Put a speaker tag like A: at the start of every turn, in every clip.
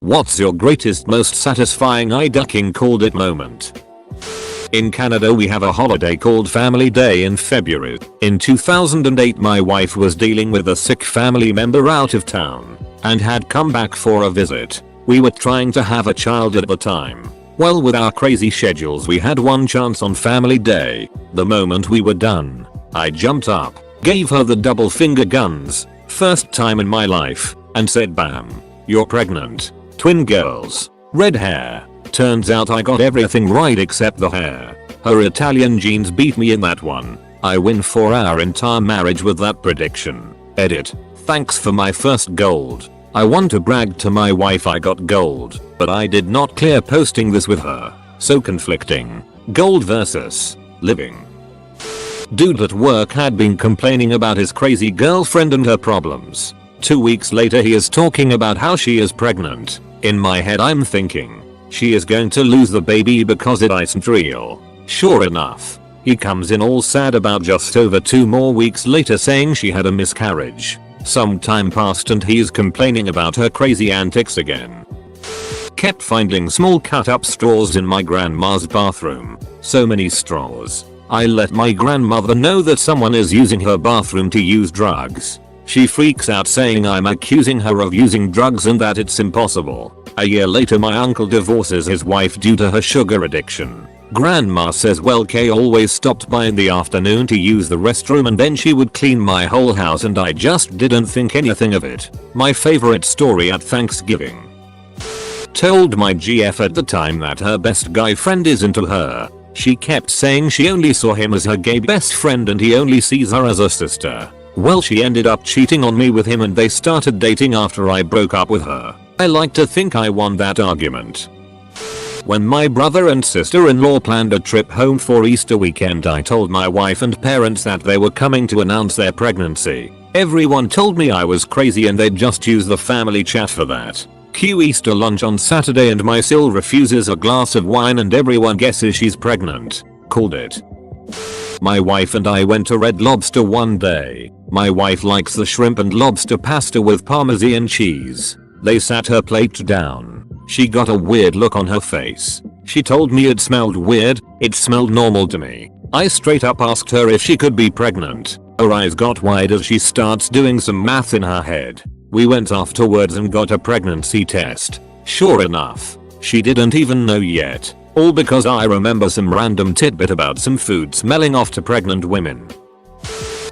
A: What's your greatest, most satisfying eye ducking called it moment? In Canada we have a holiday called Family Day in February. In 2008 my wife was dealing with a sick family member out of town and had come back for a visit. We were trying to have a child at the time. Well, with our crazy schedules we had one chance on Family Day. The moment we were done, I jumped up, gave her the double finger guns, first time in my life, and said bam, you're pregnant. Twin girls. Red hair. Turns out I got everything right except the hair. Her Italian genes beat me in that one. I win for our entire marriage with that prediction. Edit. Thanks for my first gold. I want to brag to my wife I got gold, but I did not clear posting this with her. So conflicting. Gold versus living. Dude at work had been complaining about his crazy girlfriend and her problems. 2 weeks later he is talking about how she is pregnant. In my head I'm thinking, she is going to lose the baby because it isn't real. Sure enough, he comes in all sad about just over 2 more weeks later saying she had a miscarriage. Some time passed and he's complaining about her crazy antics again. Kept finding small cut up straws in my grandma's bathroom. So many straws. I let my grandmother know that someone is using her bathroom to use drugs. She freaks out saying I'm accusing her of using drugs and that it's impossible. A year later my uncle divorces his wife due to her sugar addiction. Grandma says well Kay always stopped by in the afternoon to use the restroom and then she would clean my whole house and I just didn't think anything of it. My favorite story at Thanksgiving. Told my GF at the time that her best guy friend is into her. She kept saying she only saw him as her gay best friend and he only sees her as a sister. Well, she ended up cheating on me with him and they started dating after I broke up with her. I like to think I won that argument. When my brother and sister-in-law planned a trip home for Easter weekend I told my wife and parents that they were coming to announce their pregnancy. Everyone told me I was crazy and they'd just use the family chat for that. Cue Easter lunch on Saturday and my sil refuses a glass of wine and everyone guesses she's pregnant. Called it. My wife and I went to Red Lobster one day. My wife likes the shrimp and lobster pasta with Parmesan cheese. They sat her plate down. She got a weird look on her face. She told me it smelled weird. It smelled normal to me. I straight up asked her if she could be pregnant. Her eyes got wide as she starts doing some math in her head. We went afterwards and got a pregnancy test. Sure enough, she didn't even know yet. All because I remember some random tidbit about some food smelling off to pregnant women.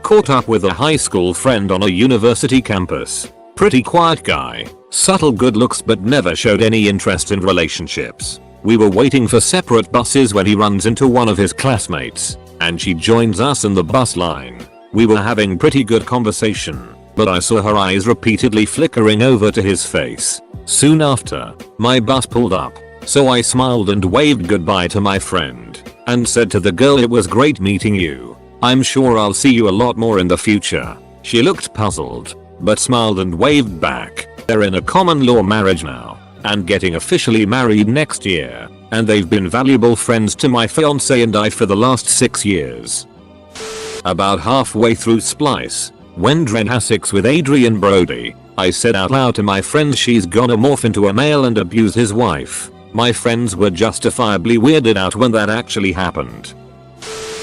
A: Caught up with a high school friend on a university campus. Pretty quiet guy. Subtle good looks but never showed any interest in relationships. We were waiting for separate buses when he runs into one of his classmates. And she joins us in the bus line. We were having pretty good conversation. But I saw her eyes repeatedly flickering over to his face. Soon after, my bus pulled up. So I smiled and waved goodbye to my friend. And said to the girl it was great meeting you. I'm sure I'll see you a lot more in the future. She looked puzzled. But smiled and waved back. They're in a common law marriage now. And getting officially married next year. And they've been valuable friends to my fiance and I for the last 6 years. About halfway through Splice. When Dren has sex with Adrian Brody. I said out loud to my friend she's gonna morph into a male and abuse his wife. My friends were justifiably weirded out when that actually happened.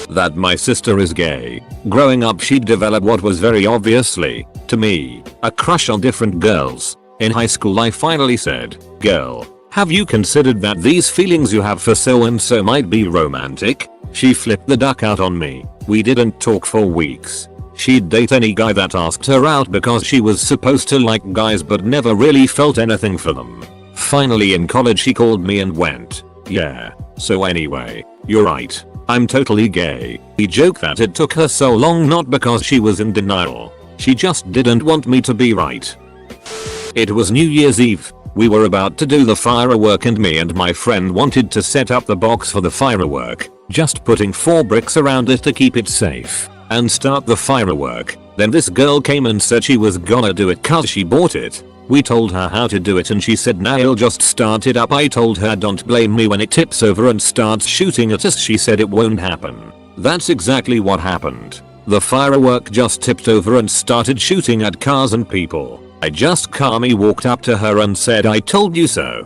A: That my sister is gay. Growing up she'd developed what was very obviously, to me, a crush on different girls. In high school I finally said, girl, have you considered that these feelings you have for so and so might be romantic? She flipped the duck out on me. We didn't talk for weeks. She'd date any guy that asked her out because she was supposed to like guys but never really felt anything for them. Finally in college she called me and went, yeah, so anyway, you're right. I'm totally gay. We joke that it took her so long not because she was in denial. She just didn't want me to be right. It was New Year's Eve. We were about to do the firework and me and my friend wanted to set up the box for the firework, just putting 4 bricks around it to keep it safe, and start the firework. Then this girl came and said she was gonna do it cause she bought it. We told her how to do it and she said nah I'll just start it up. I told her don't blame me when it tips over and starts shooting at us. She said it won't happen. That's exactly what happened. The firework just tipped over and started shooting at cars and people. I just calmly walked up to her and said, "I told you so."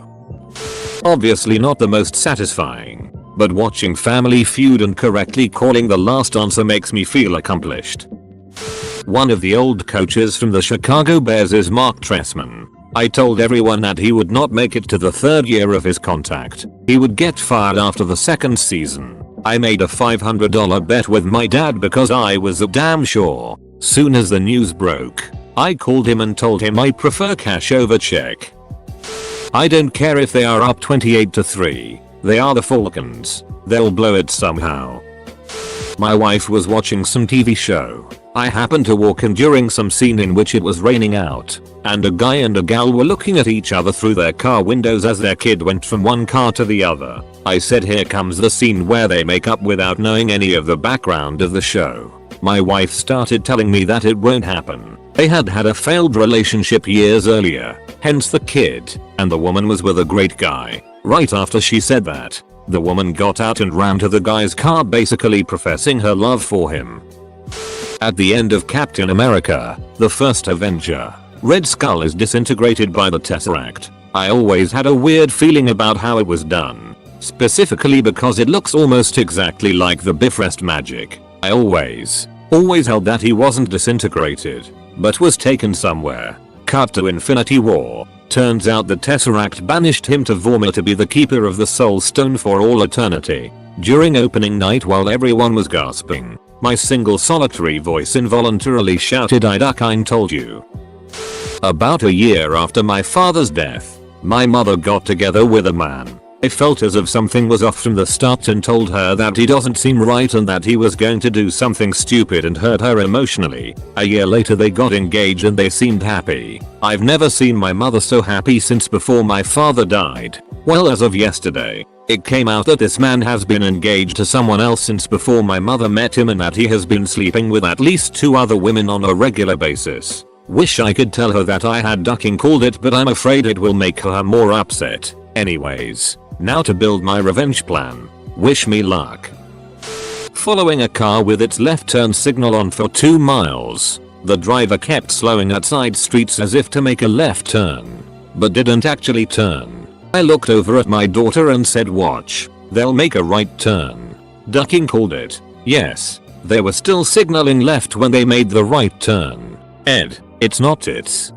A: Obviously not the most satisfying, but watching Family Feud and correctly calling the last answer makes me feel accomplished. One of the old coaches from the Chicago Bears is Mark Trestman. I told everyone that he would not make it to the 3rd year of his contract. He would get fired after the 2nd season. I made a $500 bet with my dad because I was damn sure. Soon as the news broke, I called him and told him I prefer cash over check. I don't care if they are up 28-3. They are the Falcons. They'll blow it somehow. My wife was watching some TV show. I happened to walk in during some scene in which it was raining out, and a guy and a gal were looking at each other through their car windows as their kid went from one car to the other. I said, "Here comes the scene where they make up," without knowing any of the background of the show. My wife started telling me that it won't happen. They had had a failed relationship years earlier, hence the kid, and the woman was with a great guy. Right after she said that, the woman got out and ran to the guy's car, basically professing her love for him. At the end of Captain America, the First Avenger, Red Skull is disintegrated by the Tesseract. I always had a weird feeling about how it was done, specifically because it looks almost exactly like the Bifrost magic. I always held that he wasn't disintegrated, but was taken somewhere. Cut to Infinity War. Turns out the Tesseract banished him to Vormir to be the keeper of the Soul Stone for all eternity. During opening night, while everyone was gasping, my single solitary voice involuntarily shouted, "I duck, I told you." About a year after my father's death, my mother got together with a man. I felt as if something was off from the start and told her that he doesn't seem right and that he was going to do something stupid and hurt her emotionally. A year later they got engaged and they seemed happy. I've never seen my mother so happy since before my father died. Well, as of yesterday, it came out that this man has been engaged to someone else since before my mother met him and that he has been sleeping with at least 2 other women on a regular basis. Wish I could tell her that I had ducking called it, but I'm afraid it will make her more upset. Anyways, now to build my revenge plan. Wish me luck. Following a car with its left turn signal on for 2 miles, the driver kept slowing at side streets as if to make a left turn, but didn't actually turn. I looked over at my daughter and said, "Watch, they'll make a right turn." Ducking called it. Yes, they were still signaling left when they made the right turn. Ed, it's not it's.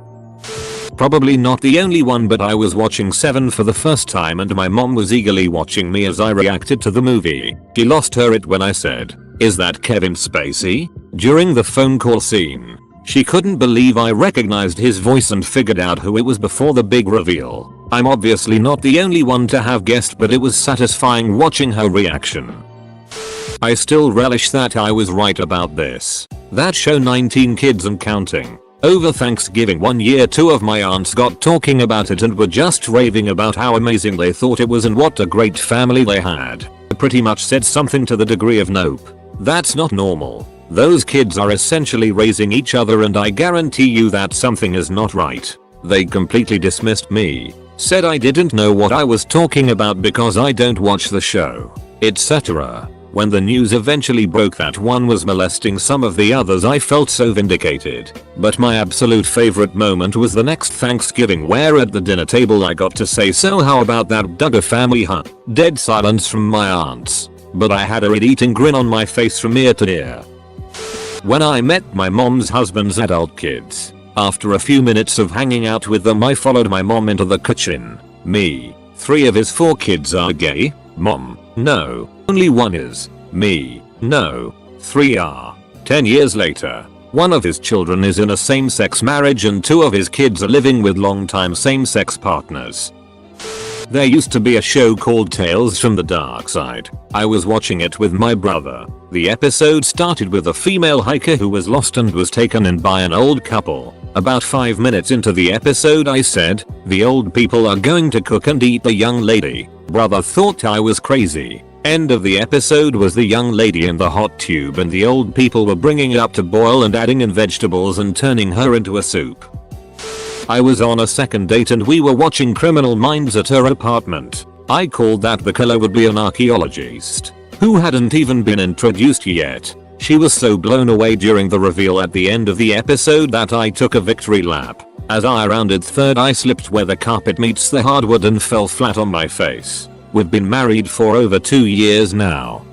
A: Probably not the only one, but I was watching Seven for the first time and my mom was eagerly watching me as I reacted to the movie. She lost her it when I said, "Is that Kevin Spacey?" during the phone call scene. She couldn't believe I recognized his voice and figured out who it was before the big reveal. I'm obviously not the only one to have guessed, but it was satisfying watching her reaction. I still relish that I was right about this. That show 19 Kids and Counting. Over Thanksgiving one year 2 of my aunts got talking about it and were just raving about how amazing they thought it was and what a great family they had. I pretty much said something to the degree of, "Nope. That's not normal. Those kids are essentially raising each other and I guarantee you that something is not right." They completely dismissed me, said I didn't know what I was talking about because I don't watch the show, etc. When the news eventually broke that one was molesting some of the others, I felt so vindicated. But my absolute favorite moment was the next Thanksgiving, where at the dinner table I got to say, "So how about that Duggar family, huh?" Dead silence from my aunts, but I had a red-eating grin on my face from ear to ear. When I met my mom's husband's adult kids, after a few minutes of hanging out with them, I followed my mom into the kitchen. Me. 3 of his 4 kids are gay. Mom. No. Only 1 is. Me. No. 3 are. 10 years later, 1 of his children is in a same-sex marriage and 2 of his kids are living with long-time same-sex partners. There used to be a show called Tales from the Dark Side. I was watching it with my brother. The episode started with a female hiker who was lost and was taken in by an old couple. About 5 minutes into the episode I said, "The old people are going to cook and eat the young lady." Brother thought I was crazy. End of the episode was the young lady in the hot tube and the old people were bringing it up to boil and adding in vegetables and turning her into a soup. I was on a second date and we were watching Criminal Minds at her apartment. I called that the killer would be an archaeologist who hadn't even been introduced yet. She was so blown away during the reveal at the end of the episode that I took a victory lap. As I rounded third, I slipped where the carpet meets the hardwood and fell flat on my face. We've been married for over 2 years now.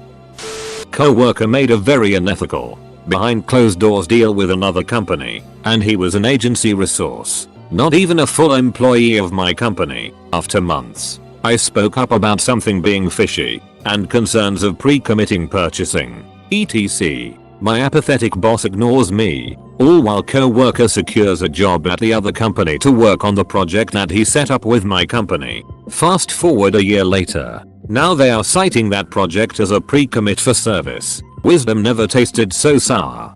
A: Co-worker made a very unethical, behind closed doors deal with another company, and he was an agency resource, not even a full employee of my company. After months, I spoke up about something being fishy, and concerns of pre-committing purchasing, etc. My apathetic boss ignores me, all while co-worker secures a job at the other company to work on the project that he set up with my company. Fast forward a year later, now they are citing that project as a pre-commit for service. Wisdom never tasted so sour.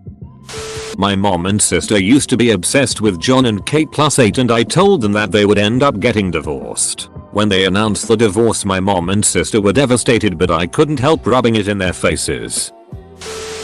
A: My mom and sister used to be obsessed with John and Kate +8, and I told them that they would end up getting divorced. When they announced the divorce, my mom and sister were devastated, but I couldn't help rubbing it in their faces.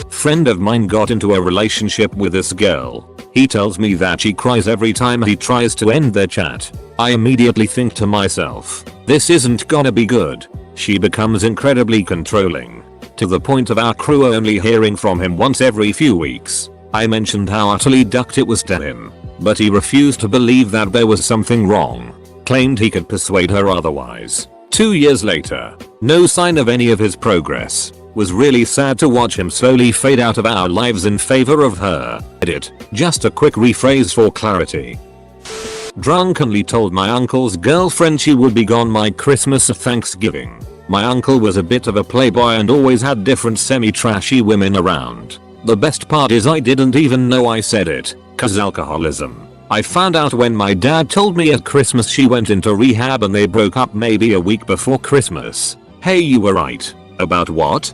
A: Friend of mine got into a relationship with this girl. He tells me that she cries every time he tries to end their chat. I immediately think to myself, this isn't gonna be good. She becomes incredibly controlling, to the point of our crew only hearing from him once every few weeks. I mentioned how utterly ducked it was to him, but he refused to believe that there was something wrong. Claimed he could persuade her otherwise. 2 years later, no sign of any of his progress. Was really sad to watch him slowly fade out of our lives in favor of her. Edit. Just a quick rephrase for clarity. Drunkenly told my uncle's girlfriend she would be gone my Christmas or Thanksgiving. My uncle was a bit of a playboy and always had different semi-trashy women around. The best part is I didn't even know I said it, cause alcoholism. I found out when my dad told me at Christmas she went into rehab and they broke up maybe a week before Christmas. Hey, you were right. About what?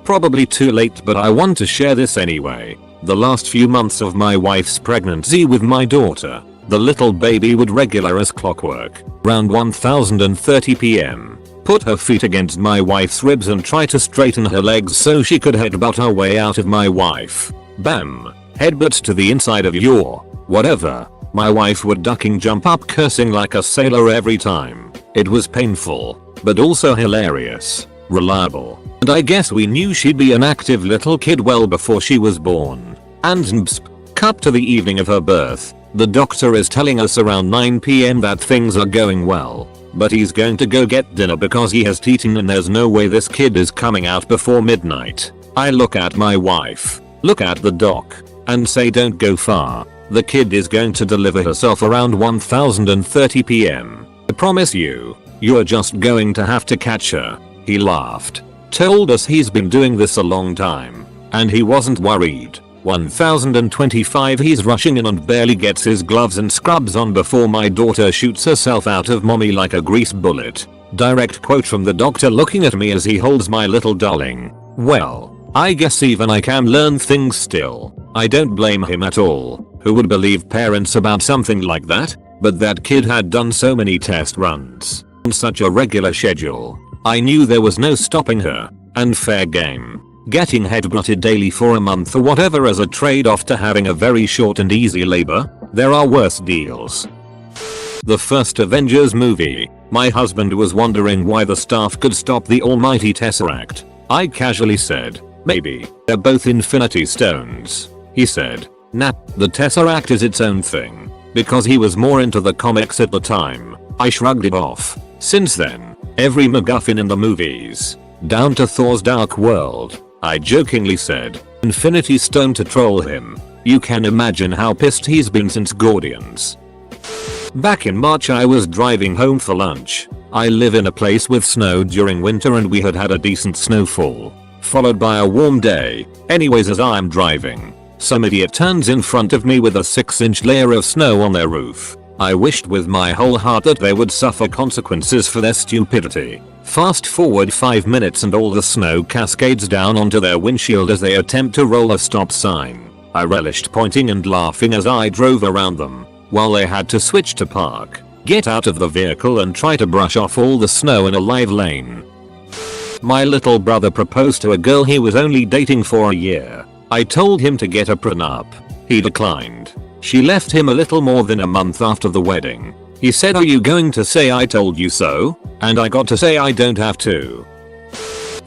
A: Probably too late, but I want to share this anyway. The last few months of my wife's pregnancy with my daughter, the little baby would regular as clockwork, around 1030 p.m. put her feet against my wife's ribs and try to straighten her legs so she could headbutt her way out of my wife. Bam. Headbutt to the inside of your whatever. My wife would ducking jump up cursing like a sailor every time. It was painful, but also hilarious. Reliable. And I guess we knew she'd be an active little kid well before she was born. And cut to the evening of her birth. The doctor is telling us around 9 p.m. that things are going well, but he's going to go get dinner because he has eaten and there's no way this kid is coming out before midnight. I look at my wife, look at the doc, and say don't go far. The kid is going to deliver herself around 1030 p.m. I promise you, you're just going to have to catch her. He laughed. Told us he's been doing this a long time, and he wasn't worried. 1025 he's rushing in and barely gets his gloves and scrubs on before my daughter shoots herself out of mommy like a grease bullet. Direct quote from the doctor looking at me as he holds my little darling. Well, I guess even I can learn things still. I don't blame him at all. Who would believe parents about something like that? But that kid had done so many test runs on such a regular schedule. I knew there was no stopping her, and fair game. Getting headbutted daily for a month or whatever as a trade-off to having a very short and easy labor, there are worse deals. The first Avengers movie, my husband was wondering why the staff could stop the almighty Tesseract. I casually said, maybe, they're both Infinity Stones. He said, nah, the Tesseract is its own thing. Because he was more into the comics at the time. I shrugged it off. Since then, every MacGuffin in the movies, down to Thor's Dark World, I jokingly said, Infinity Stone to troll him. You can imagine how pissed he's been since Guardians. Back in March I was driving home for lunch. I live in a place with snow during winter and we had a decent snowfall, followed by a warm day. Anyways, as I'm driving, some idiot turns in front of me with a 6-inch layer of snow on their roof. I wished with my whole heart that they would suffer consequences for their stupidity. Fast forward 5 minutes and all the snow cascades down onto their windshield as they attempt to roll a stop sign. I relished pointing and laughing as I drove around them, while they had to switch to park, get out of the vehicle and try to brush off all the snow in a live lane. My little brother proposed to a girl he was only dating for a year. I told him to get a prenup. He declined. She left him a little more than a month after the wedding. He said, "Are you going to say I told you so?" And I got to say I don't have to.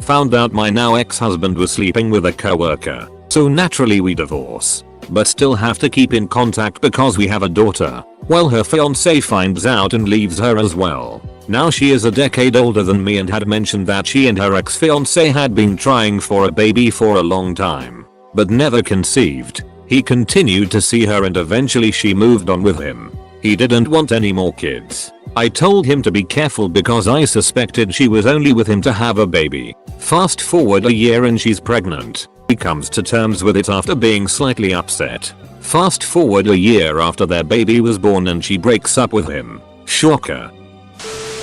A: Found out my now ex-husband was sleeping with a coworker, so naturally we divorce. but still have to keep in contact because we have a daughter. Well, her fiance finds out and leaves her as well. Now she is a decade older than me and had mentioned that she and her ex-fiance had been trying for a baby for a long time, but never conceived. He continued to see her and eventually she moved on with him. He didn't want any more kids. I told him to be careful because I suspected she was only with him to have a baby. Fast forward a year and she's pregnant. He comes to terms with it after being slightly upset. Fast forward a year after their baby was born and she breaks up with him. Shocker.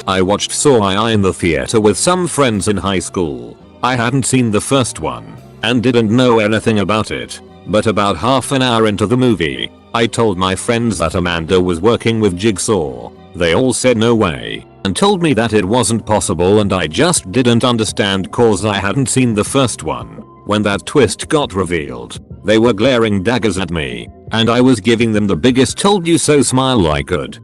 A: I watched Saw I in the theater with some friends in high school. I hadn't seen the first one and didn't know anything about it. But about half an hour into the movie, I told my friends that Amanda was working with Jigsaw. They all said no way and told me that it wasn't possible, and I just didn't understand cause I hadn't seen the first one. When that twist got revealed, they were glaring daggers at me and I was giving them the biggest told you so smile I could.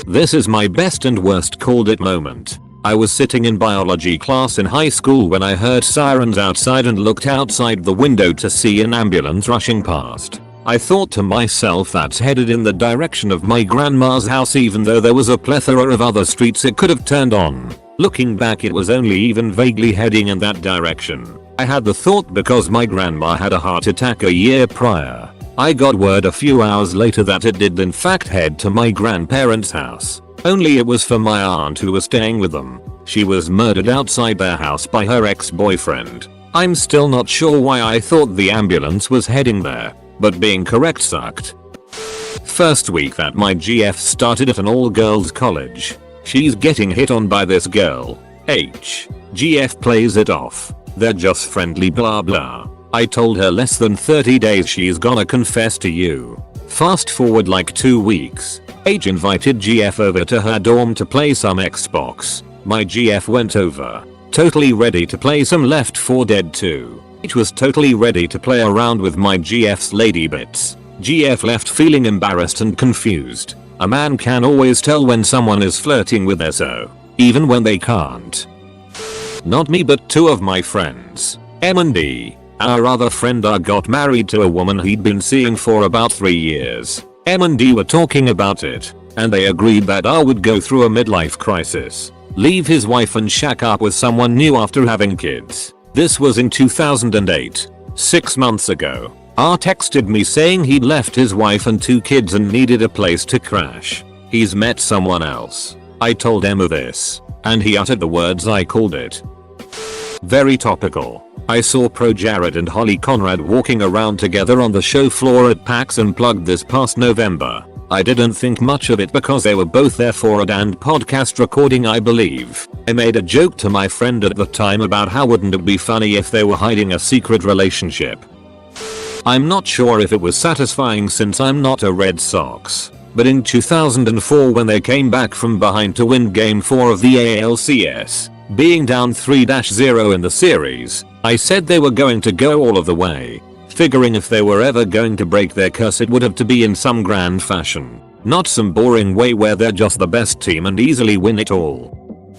A: This is my best and worst called it moment. I was sitting in biology class in high school when I heard sirens outside and looked outside the window to see an ambulance rushing past. I thought to myself that's headed in the direction of my grandma's house, even though there was a plethora of other streets it could have turned on. Looking back, it was only even vaguely heading in that direction. I had the thought because my grandma had a heart attack a year prior. I got word a few hours later that it did in fact head to my grandparents' house. Only it was for my aunt who was staying with them. She was murdered outside their house by her ex-boyfriend. I'm still not sure why I thought the ambulance was heading there, but being correct sucked. First week that my GF started at an all-girls college. She's getting hit on by this girl. GF plays it off. They're just friendly blah blah. I told her less than 30 days she's gonna confess to you. Fast forward like 2 weeks. Invited GF over to her dorm to play some Xbox. My GF went over, totally ready to play some Left 4 Dead 2. It was totally ready to play around with my GF's lady bits. GF left feeling embarrassed and confused. A man can always tell when someone is flirting with their so, even when they can't. Not me, but two of my friends, M and D. Our other friend R got married to a woman he'd been seeing for about 3 years. M and D were talking about it, and they agreed that R would go through a midlife crisis, leave his wife and shack up with someone new after having kids. This was in 2008. 6 months ago, R texted me saying he'd left his wife and 2 kids and needed a place to crash. He's met someone else. I told Emma this, and he uttered the words I called it. Very topical. I saw Pro Jared and Holly Conrad walking around together on the show floor at PAX Unplugged this past November. I didn't think much of it because they were both there for a damned podcast recording, I believe. I made a joke to my friend at the time about how wouldn't it be funny if they were hiding a secret relationship. I'm not sure if it was satisfying since I'm not a Red Sox, but in 2004 when they came back from behind to win Game 4 of the ALCS, being down 3-0 in the series, I said they were going to go all of the way, figuring if they were ever going to break their curse it would have to be in some grand fashion, not some boring way where they're just the best team and easily win it all.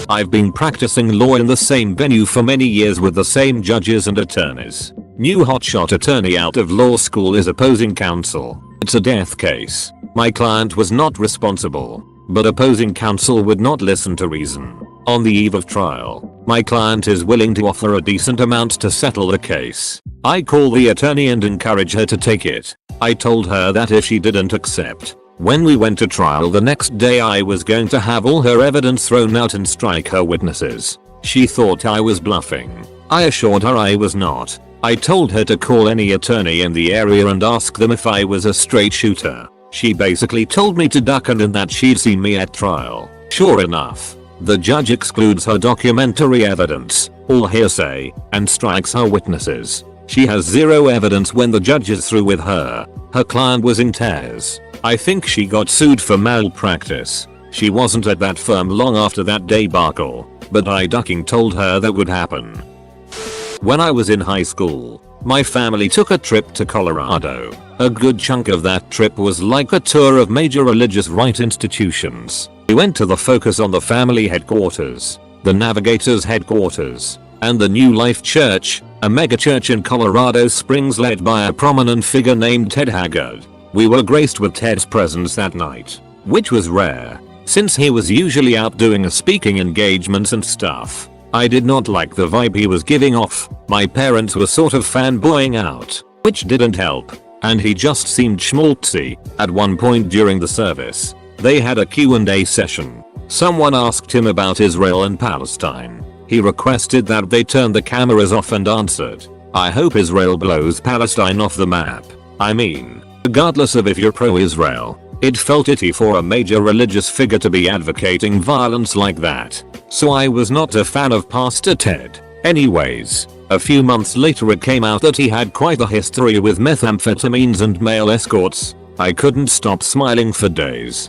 A: I've been practicing law in the same venue for many years with the same judges and attorneys. New hotshot attorney out of law school is opposing counsel. It's a death case. My client was not responsible, but opposing counsel would not listen to reason. On the eve of trial, my client is willing to offer a decent amount to settle the case. I call the attorney and encourage her to take it. I told her that if she didn't accept, when we went to trial the next day I was going to have all her evidence thrown out and strike her witnesses. She thought I was bluffing. I assured her I was not. I told her to call any attorney in the area and ask them if I was a straight shooter. She basically told me to duck and that she'd see me at trial. Sure enough, the judge excludes her documentary evidence, all hearsay, and strikes her witnesses. She has zero evidence when the judge is through with her. Her client was in tears. I think she got sued for malpractice. She wasn't at that firm long after that debacle, but I ducking told her that would happen. When I was in high school, my family took a trip to Colorado. A good chunk of that trip was like a tour of major religious right institutions. We went to the Focus on the Family headquarters, the Navigators headquarters, and the New Life Church, a megachurch in Colorado Springs led by a prominent figure named Ted Haggard. We were graced with Ted's presence that night, which was rare, since he was usually out doing speaking engagements and stuff. I did not like the vibe he was giving off. My parents were sort of fanboying out, which didn't help, and he just seemed schmaltzy. At one point during the service, they had a Q&A session. Someone asked him about Israel and Palestine. He requested that they turn the cameras off and answered, "I hope Israel blows Palestine off the map." I mean, regardless of if you're pro-Israel, it felt itty for a major religious figure to be advocating violence like that. So I was not a fan of Pastor Ted. Anyways, a few months later it came out that he had quite a history with methamphetamines and male escorts. I couldn't stop smiling for days.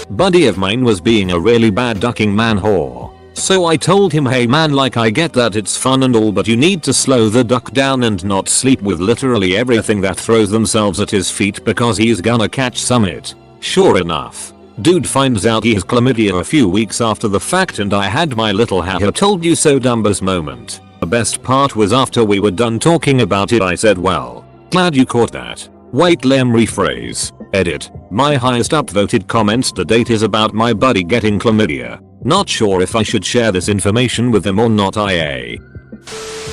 A: Buddy of mine was being a really bad ducking man whore. So I told him, hey man, like I get that it's fun and all, but you need to slow the duck down and not sleep with literally everything that throws themselves at his feet because he's gonna catch summit. Sure enough, dude finds out he has chlamydia a few weeks after the fact, and I had my little haha told you so dumbers moment. The best part was after we were done talking about it I said, well, glad you caught that. Wait, let me rephrase. Edit. My highest upvoted comments to date is about my buddy getting chlamydia. Not sure if I should share this information with him or not. IA.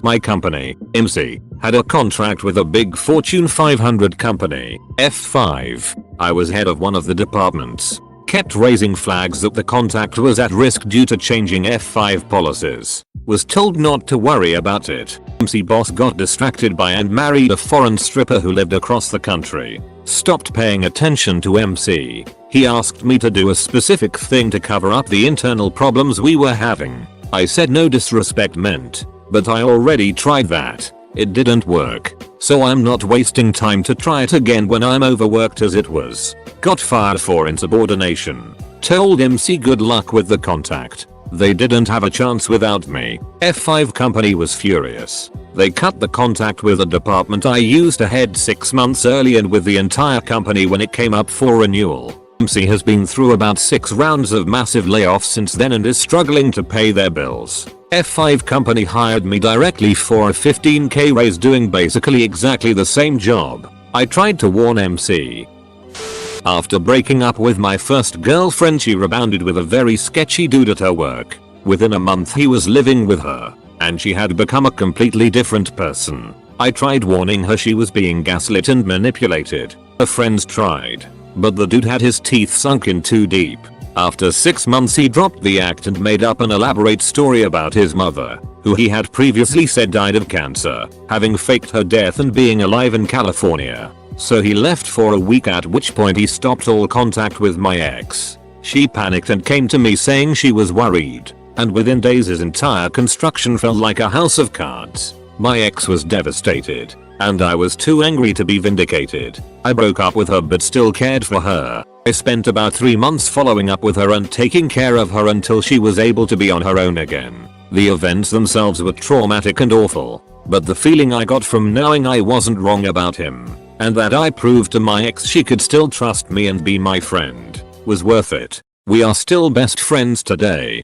A: My company, MC, had a contract with a big Fortune 500 company, F5. I was head of one of the departments. Kept raising flags that the contact was at risk due to changing F5 policies. Was told not to worry about it. MC boss got distracted by and married a foreign stripper who lived across the country. Stopped paying attention to MC. He asked me to do a specific thing to cover up the internal problems we were having. I said no disrespect meant, but I already tried that. It didn't work. So I'm not wasting time to try it again when I'm overworked as it was. Got fired for insubordination. Told MC good luck with the contact. They didn't have a chance without me. F5 company was furious. They cut the contact with a department I used to head 6 months early and with the entire company when it came up for renewal. MC has been through about 6 rounds of massive layoffs since then and is struggling to pay their bills. F5 company hired me directly for a 15k raise doing basically exactly the same job. I tried to warn MC. After breaking up with my first girlfriend, she rebounded with a very sketchy dude at her work. Within a month he was living with her, and she had become a completely different person. I tried warning her she was being gaslit and manipulated. Her friends tried, but the dude had his teeth sunk in too deep. After 6 months he dropped the act and made up an elaborate story about his mother, who he had previously said died of cancer, having faked her death and being alive in California. So he left for a week, at which point he stopped all contact with my ex. She panicked and came to me saying she was worried, and within days his entire construction fell like a house of cards. My ex was devastated, and I was too angry to be vindicated. I broke up with her but still cared for her. I spent about 3 months following up with her and taking care of her until she was able to be on her own again. The events themselves were traumatic and awful, but the feeling I got from knowing I wasn't wrong about him, and that I proved to my ex she could still trust me and be my friend, was worth it. We are still best friends today.